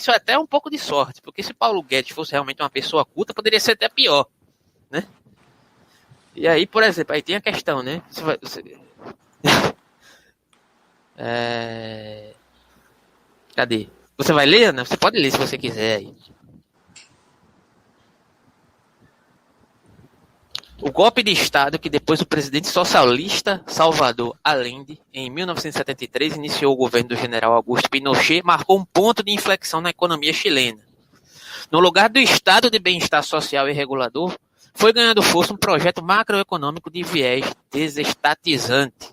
isso é até um pouco de sorte, porque se Paulo Guedes fosse realmente uma pessoa culta, poderia ser até pior, né? E aí, por exemplo, aí tem a questão, né? Cadê? Você vai ler, né? Você pode ler se você quiser aí. O golpe de Estado que depois o presidente socialista Salvador Allende, em 1973, iniciou o governo do general Augusto Pinochet, marcou um ponto de inflexão na economia chilena. No lugar do Estado de bem-estar social e regulador, foi ganhando força um projeto macroeconômico de viés desestatizante,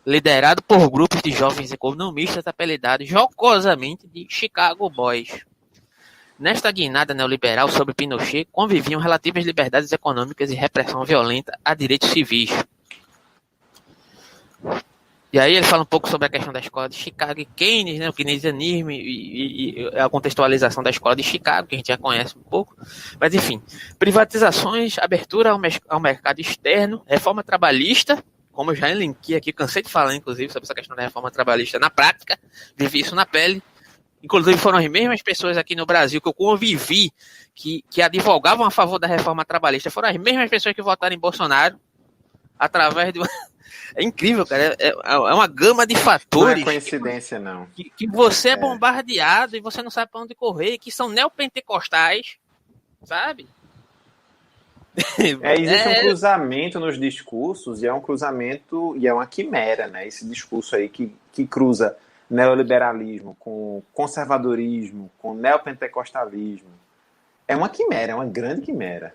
liderado por grupos de jovens economistas apelidados jocosamente de Chicago Boys. Nesta guinada neoliberal sobre Pinochet, conviviam relativas liberdades econômicas e repressão violenta a direitos civis. E aí ele fala um pouco sobre a questão da escola de Chicago e Keynes, né, o keynesianismo e a contextualização da escola de Chicago, que a gente já conhece um pouco. Mas, enfim, privatizações, abertura ao mercado externo, reforma trabalhista, como eu já elenquei aqui, cansei de falar, inclusive, sobre essa questão da reforma trabalhista na prática, vivi isso na pele. Inclusive foram as mesmas pessoas aqui no Brasil que eu convivi, que advogavam a favor da reforma trabalhista, foram as mesmas pessoas que votaram em Bolsonaro, através do... É incrível, cara, é uma gama de fatores... Não é coincidência, não. Que você é bombardeado e você não sabe para onde correr, que são neopentecostais, sabe? Existe um cruzamento nos discursos, e é um cruzamento, e é uma quimera, né? Esse discurso aí que cruza neoliberalismo com conservadorismo, com neopentecostalismo. É uma quimera, é uma grande quimera.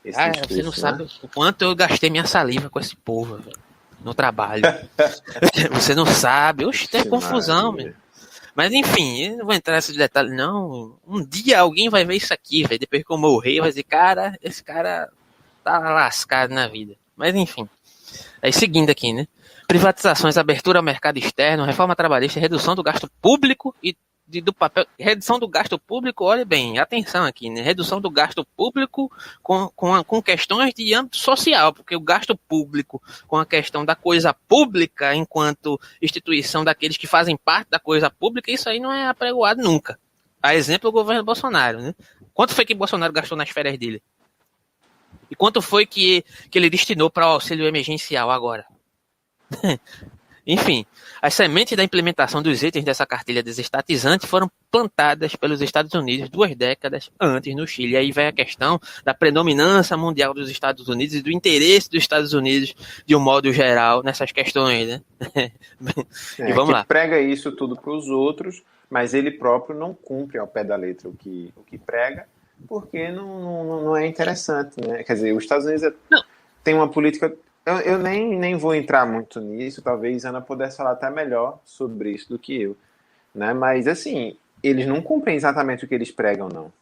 Discurso, você não sabe o quanto eu gastei minha saliva com esse povo, velho, no trabalho. Você não sabe. Oxe, tem confusão, meu. Mas enfim, eu não vou entrar nesse detalhe, não. Um dia alguém vai ver isso aqui, velho. Depois que eu morrer, vai dizer, cara, esse cara tá lascado na vida. Mas enfim. Aí seguindo aqui, né? Privatizações, abertura ao mercado externo, reforma trabalhista, redução do gasto público e do papel. Redução do gasto público, olha bem, atenção aqui, né? Redução do gasto público com questões de âmbito social, porque o gasto público com a questão da coisa pública enquanto instituição daqueles que fazem parte da coisa pública, isso aí não é apregoado nunca. A exemplo, o governo Bolsonaro, né? Quanto foi que Bolsonaro gastou nas férias dele? E quanto foi que ele destinou para o auxílio emergencial agora? Enfim, as sementes da implementação dos itens dessa cartilha desestatizante foram plantadas pelos Estados Unidos 2 décadas antes no Chile. E aí vem a questão da predominância mundial dos Estados Unidos e do interesse dos Estados Unidos de um modo geral nessas questões, né? E vamos lá. Prega isso tudo para os outros, mas ele próprio não cumpre ao pé da letra o que prega, porque não é interessante, né? Quer dizer, os Estados Unidos tem uma política... Eu nem vou entrar muito nisso, talvez a Ana pudesse falar até melhor sobre isso do que eu, né? Mas, assim, eles não cumprem exatamente o que eles pregam, não.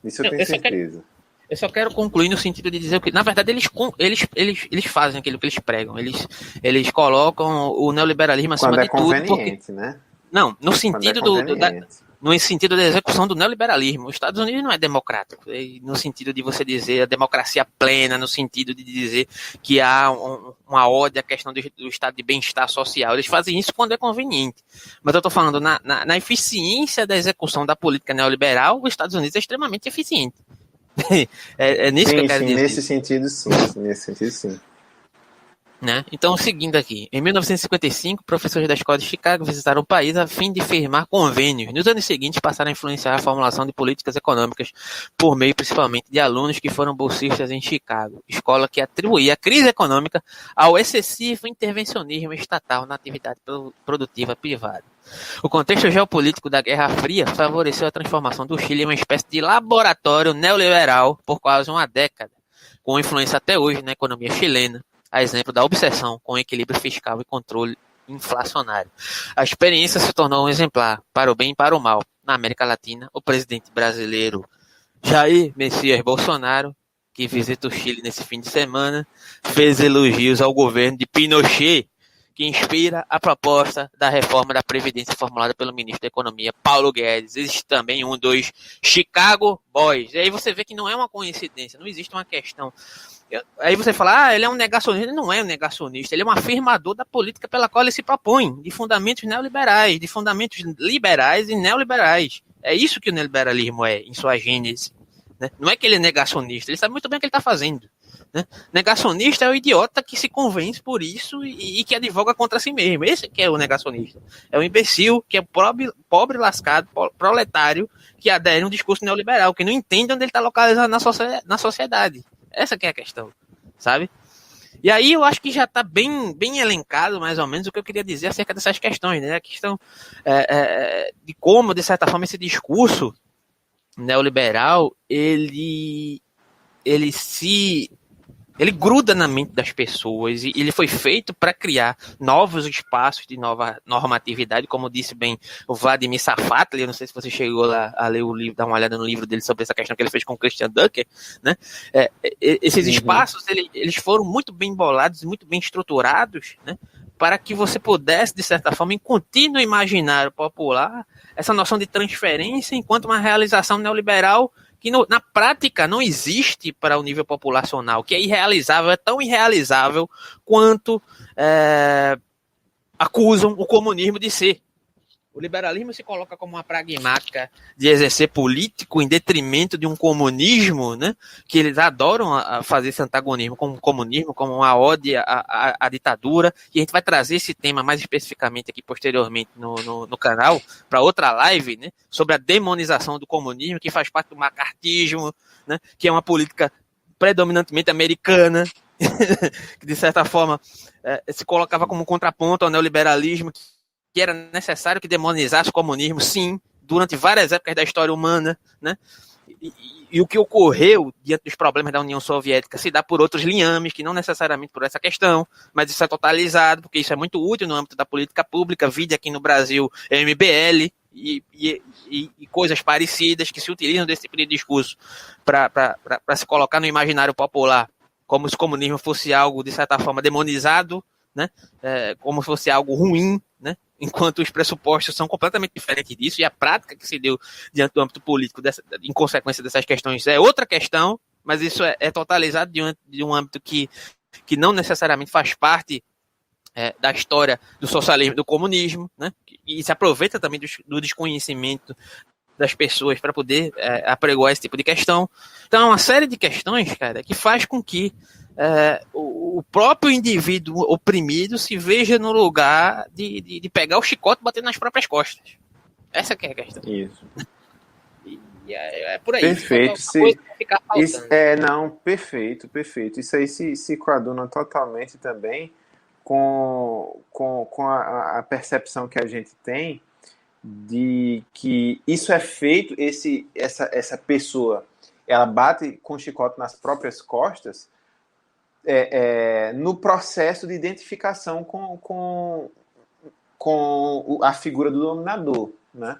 Isso eu tenho certeza. Eu só quero concluir no sentido de dizer que, na verdade, eles fazem aquilo que eles pregam. Eles colocam o neoliberalismo acima de tudo. Quando é conveniente, né? Não, no sentido no sentido da execução do neoliberalismo. Os Estados Unidos não é democrático, no sentido de você dizer a democracia plena, no sentido de dizer que há uma ódio à questão do estado de bem-estar social. Eles fazem isso quando é conveniente. Mas eu estou falando na eficiência da execução da política neoliberal, os Estados Unidos é extremamente eficiente. É nisso que eu quero dizer. Nesse sentido, sim. Né? Então, seguindo aqui, em 1955, professores da escola de Chicago visitaram o país a fim de firmar convênios. Nos anos seguintes, passaram a influenciar a formulação de políticas econômicas por meio, principalmente, de alunos que foram bolsistas em Chicago, escola que atribuía a crise econômica ao excessivo intervencionismo estatal na atividade produtiva privada. O contexto geopolítico da Guerra Fria favoreceu a transformação do Chile em uma espécie de laboratório neoliberal por quase uma década, com influência até hoje na economia chilena, a exemplo da obsessão com equilíbrio fiscal e controle inflacionário. A experiência se tornou um exemplar, para o bem e para o mal. Na América Latina, o presidente brasileiro Jair Messias Bolsonaro, que visita o Chile nesse fim de semana, fez elogios ao governo de Pinochet, que inspira a proposta da reforma da Previdência formulada pelo ministro da Economia, Paulo Guedes. Existe também um dos Chicago Boys. E aí você vê que não é uma coincidência, não existe uma questão Aí você fala, ele é um negacionista. Ele não é um negacionista, ele é um afirmador da política pela qual ele se propõe, de fundamentos neoliberais, de fundamentos liberais e neoliberais. É isso que o neoliberalismo é, em sua gênese. Né? Não é que ele é negacionista, ele sabe muito bem o que ele está fazendo. Né? Negacionista é o idiota que se convence por isso e que advoga contra si mesmo. Esse que é o negacionista. É o imbecil, que é pobre lascado, proletário, que adere a um discurso neoliberal, que não entende onde ele está localizado na sociedade. Essa que é a questão, sabe? E aí eu acho que já está bem elencado, mais ou menos, o que eu queria dizer acerca dessas questões, né? A questão de como, de certa forma, esse discurso neoliberal, ele gruda na mente das pessoas e ele foi feito para criar novos espaços de nova normatividade, como disse bem o Vladimir Safatli. Eu não sei se você chegou lá a ler o livro, dar uma olhada no livro dele sobre essa questão que ele fez com o Christian Dunker, né? Esses espaços, eles foram muito bem bolados, muito bem estruturados, né? Para que você pudesse, de certa forma, incutir no imaginário popular essa noção de transferência enquanto uma realização neoliberal que na prática não existe para o nível populacional, que é irrealizável, é tão irrealizável quanto acusam o comunismo de ser. O liberalismo se coloca como uma pragmática de exercer político em detrimento de um comunismo, né, que eles adoram fazer esse antagonismo com o comunismo, como uma ode à ditadura, e a gente vai trazer esse tema mais especificamente aqui posteriormente no canal, para outra live, né, sobre a demonização do comunismo, que faz parte do macartismo, né, que é uma política predominantemente americana, que de certa forma se colocava como contraponto ao neoliberalismo, que era necessário que demonizasse o comunismo, sim, durante várias épocas da história humana, né? E o que ocorreu diante dos problemas da União Soviética se dá por outros liames, que não necessariamente por essa questão, mas isso é totalizado, porque isso é muito útil no âmbito da política pública, vide aqui no Brasil MBL e coisas parecidas que se utilizam desse tipo de discurso para se colocar no imaginário popular, como se o comunismo fosse algo, de certa forma, demonizado, né? Como se fosse algo ruim, né? Enquanto os pressupostos são completamente diferentes disso, e a prática que se deu diante do âmbito político em consequência dessas questões é outra questão, mas isso é totalizado de um âmbito que não necessariamente faz parte da história do socialismo e do comunismo, né? E se aproveita também do desconhecimento das pessoas para poder apregoar esse tipo de questão. Então é uma série de questões, cara, que faz com que o próprio indivíduo oprimido se veja no lugar de pegar o chicote e bater nas próprias costas. Essa que é a questão. Isso. E é por aí. Perfeito. Perfeito. Isso aí se coaduna totalmente também com a percepção que a gente tem de que isso é feito, essa pessoa, ela bate com o chicote nas próprias costas no processo de identificação com a figura do dominador, né?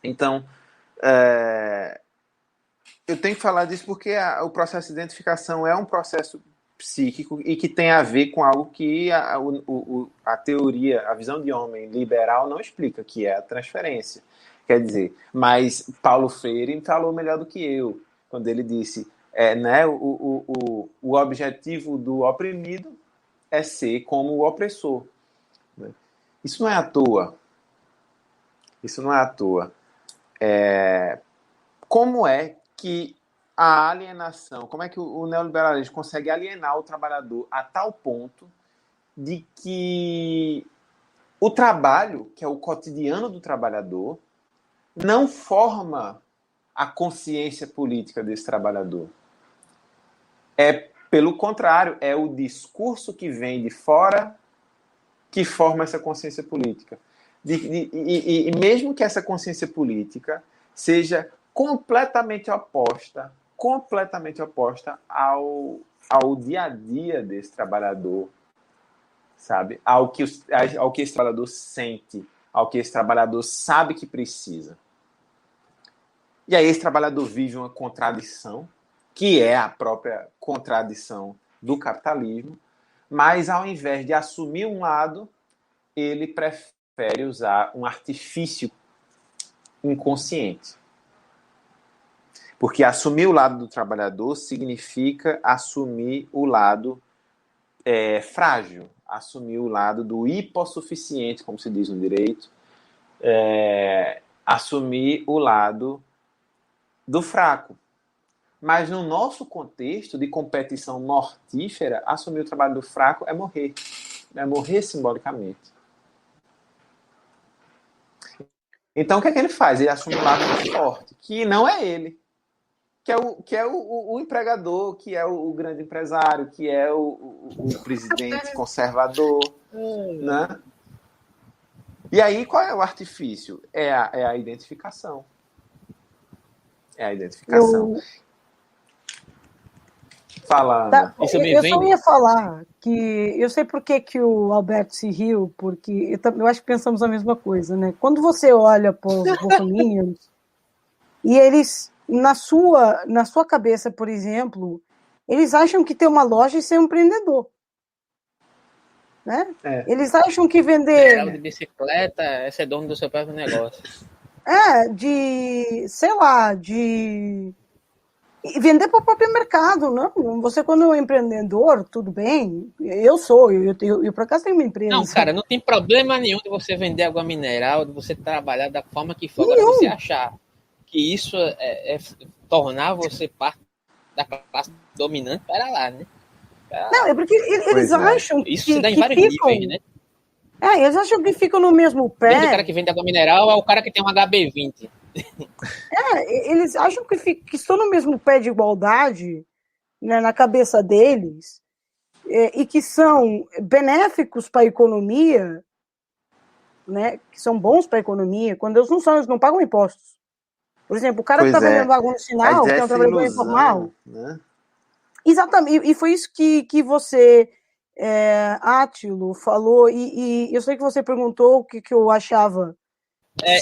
Então, eu tenho que falar disso porque o processo de identificação é um processo psíquico e que tem a ver com algo que a teoria, a visão de homem liberal não explica, que é a transferência. Quer dizer, mas Paulo Freire falou melhor do que eu, quando ele disse, né, o objetivo do oprimido é ser como o opressor. Né? Isso não é à toa. Como é que a alienação, como é que o neoliberalismo consegue alienar o trabalhador a tal ponto de que o trabalho, que é o cotidiano do trabalhador, não forma a consciência política desse trabalhador. Pelo contrário, é o discurso que vem de fora que forma essa consciência política. E mesmo que essa consciência política seja completamente oposta ao dia a dia desse trabalhador, sabe? Ao que esse trabalhador sente, ao que esse trabalhador sabe que precisa. E aí esse trabalhador vive uma contradição, que é a própria contradição do capitalismo, mas ao invés de assumir um lado, ele prefere usar um artifício inconsciente. Porque assumir o lado do trabalhador significa assumir o lado frágil, assumir o lado do hipossuficiente, como se diz no direito, assumir o lado do fraco. Mas no nosso contexto de competição mortífera, assumir o trabalho do fraco é morrer simbolicamente. Então o que é que ele faz? Ele assume o lado do forte, que não é ele, que é o empregador, que é o grande empresário, que é o presidente conservador, né? E aí, qual é o artifício? É a identificação. É a identificação. Fala, Ana. Eu só ia falar que eu sei por que o Alberto se riu, porque eu acho que pensamos a mesma coisa, né? Quando você olha para os bolsominions e eles, na sua cabeça, por exemplo, eles acham que ter uma loja é ser um empreendedor. Né? Eles acham que vender... de bicicleta é ser dono do seu próprio negócio. de vender para o próprio mercado, não? Você, quando é um empreendedor, tudo bem, eu por acaso tenho uma empresa. Não, cara, não tem problema nenhum de você vender água mineral, de você trabalhar da forma que for, agora você achar que isso é tornar você parte da classe dominante, para lá, né? Não, é porque eles acham isso se dá em vários níveis, né? Eles acham que ficam no mesmo pé. O cara que vende água mineral é o cara que tem um HB20. Eles acham que estão no mesmo pé de igualdade, né, na cabeça deles, e que são benéficos para a economia, né, que são bons para a economia, quando eles não são, eles não pagam impostos. Por exemplo, o cara que está vendendo vagão no sinal, que é um trabalhador informal. Né? Exatamente, e foi isso que você, Átilo, falou, e eu sei que você perguntou o que eu achava.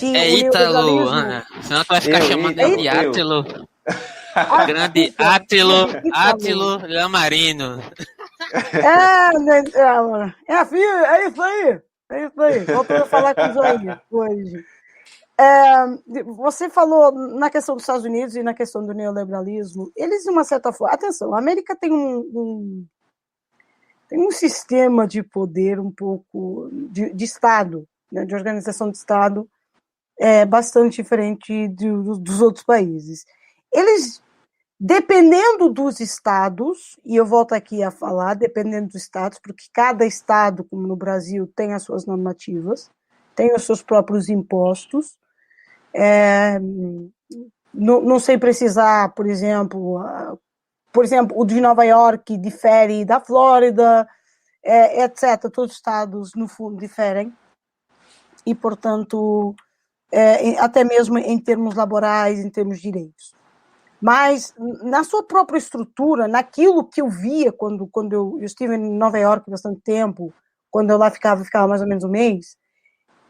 Ítalo, Ana. Senão tu vai ficar chamando ele de Átilo. Grande Átilo Lamarino. É isso aí. Voltou a falar com o Joinha hoje. Você falou na questão dos Estados Unidos e na questão do neoliberalismo. Eles, de uma certa forma... Atenção, a América tem tem um sistema de poder um pouco de Estado, né, de organização de Estado, bastante diferente dos outros países. Eles, dependendo dos estados, e eu volto aqui a falar, dependendo dos estados, porque cada estado, como no Brasil, tem as suas normativas, tem os seus próprios impostos. Não sei precisar, por exemplo, o de Nova York difere da Flórida, etc. Todos os estados, no fundo, diferem. E, portanto, até mesmo em termos laborais, em termos de direitos. Mas, na sua própria estrutura, naquilo que eu via quando eu estive em Nova York bastante tempo, quando eu lá ficava mais ou menos um mês,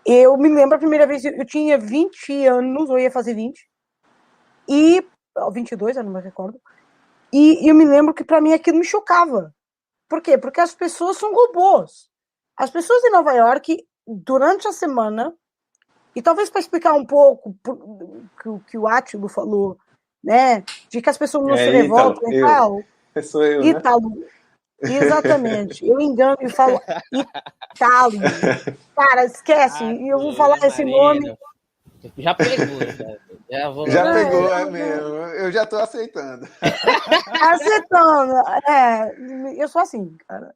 eu me lembro a primeira vez, eu tinha 20 anos, ou ia fazer 20, e 22, eu não me recordo, e eu me lembro que para mim aquilo me chocava. Por quê? Porque as pessoas são robôs. As pessoas em Nova York, durante a semana, e talvez para explicar um pouco que o Átilo falou, né, de que as pessoas não se revoltam e tal. Sou eu, Ítalo, né? Exatamente. Eu engano e falo Ítalo. Cara, esquece. E eu vou falar esse nome. Já pegou, Já pegou, é mesmo. Eu já estou aceitando. Aceitando. Eu sou assim, cara.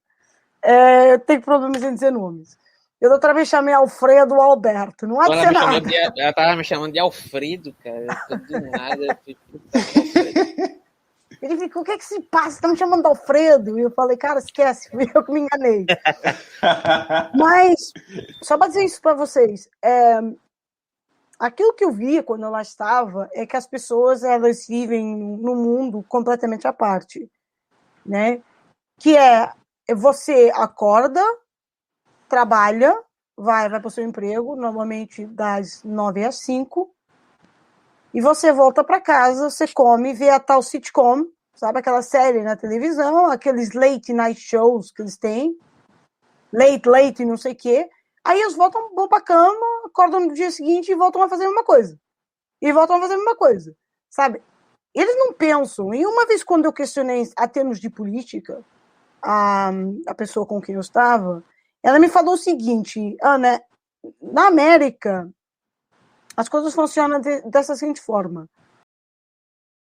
Eu tenho problemas em dizer nomes. Eu outra vez chamei Alfredo Alberto. Não há de ser nada. Ela tava me chamando de Alfredo, cara. Do nada. Ele ficou, o que se passa? Tá me chamando de Alfredo? E eu falei, cara, esquece, fui eu que me enganei. Mas, só para dizer isso para vocês, aquilo que eu via quando eu lá estava é que as pessoas, elas vivem num mundo completamente à parte, né? Que você acorda, trabalha, vai para o seu emprego, normalmente das 9 às 5, e você volta para casa, você come, vê a tal sitcom, sabe? Aquela série na televisão, aqueles late night shows que eles têm, late, não sei o quê. Aí eles vão para a cama, acordam no dia seguinte e voltam a fazer a mesma coisa. E voltam a fazer a mesma coisa, sabe? eles não pensam. E uma vez quando eu questionei a termos de política, a pessoa com quem eu estava, ela me falou o seguinte: Ana, na América, as coisas funcionam dessa seguinte forma.